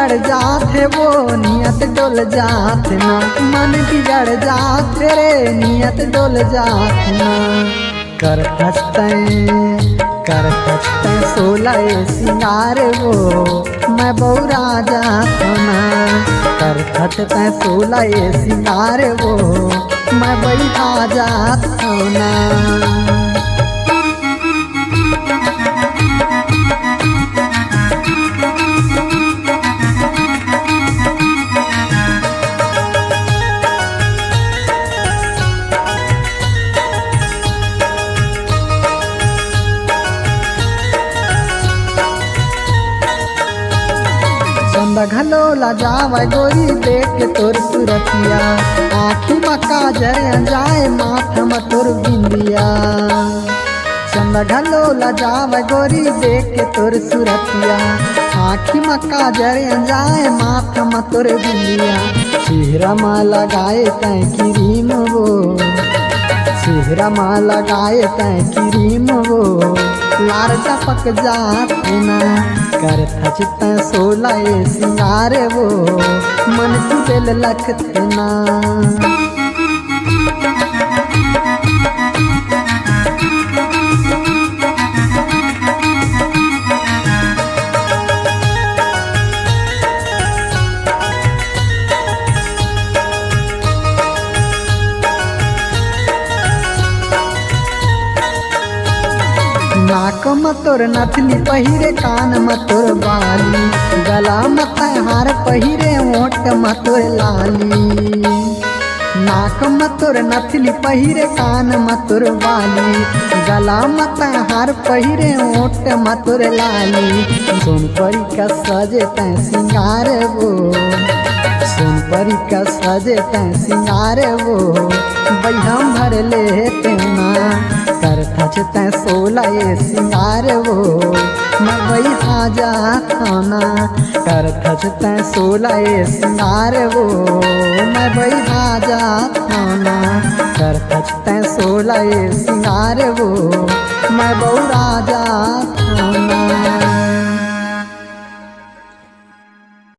बिगड़ जाते वो नियत डोल जाते ना, मन बिगड़ जाते रे नियत डोल जाते ना। कर खचते 16 सिंगार वो मैं बौरा जाता ना। कर खचते 16 सिंगार वो मैं बैठा जाता ना। घलोला जावे गोरी देख के तोर सुरतिया, आँखी में काजर जाए माथ में तोर बिंदिया। चंदा घलोला जावे गोरी देख के तोर सुरतिया, आँखी में काजर जाए माथ में तोर बिंदिया। चेहरा में लगाए तै क्रीम वो, चेहरा में लगाए तै क्रीम वो लार टपक जाते ना। कर खचते 16 सिंगार वो मन तुझे लखते ना। नाक में तोर नथली पहिरे, कान में तोर बाली, गला में हार पहिरे, ओठ में तोर लाली। नाक में तोर नथली पहिरे, कान में तोर बाली, गला में हार पहिरे, ओठ में तोर लाली। सोनपरी का सजे तै सिंगार वो, सोनपरी का सजे तै सिंगार वो बैहम भर लेते ना। कर खचते 16 सिंगार वो मैं बैठा जाता ना। कर खचते 16 सिंगार वो मैं बैठा जाता ना। कर खचते 16 सिंगार वो मैं बौरा जाता ना।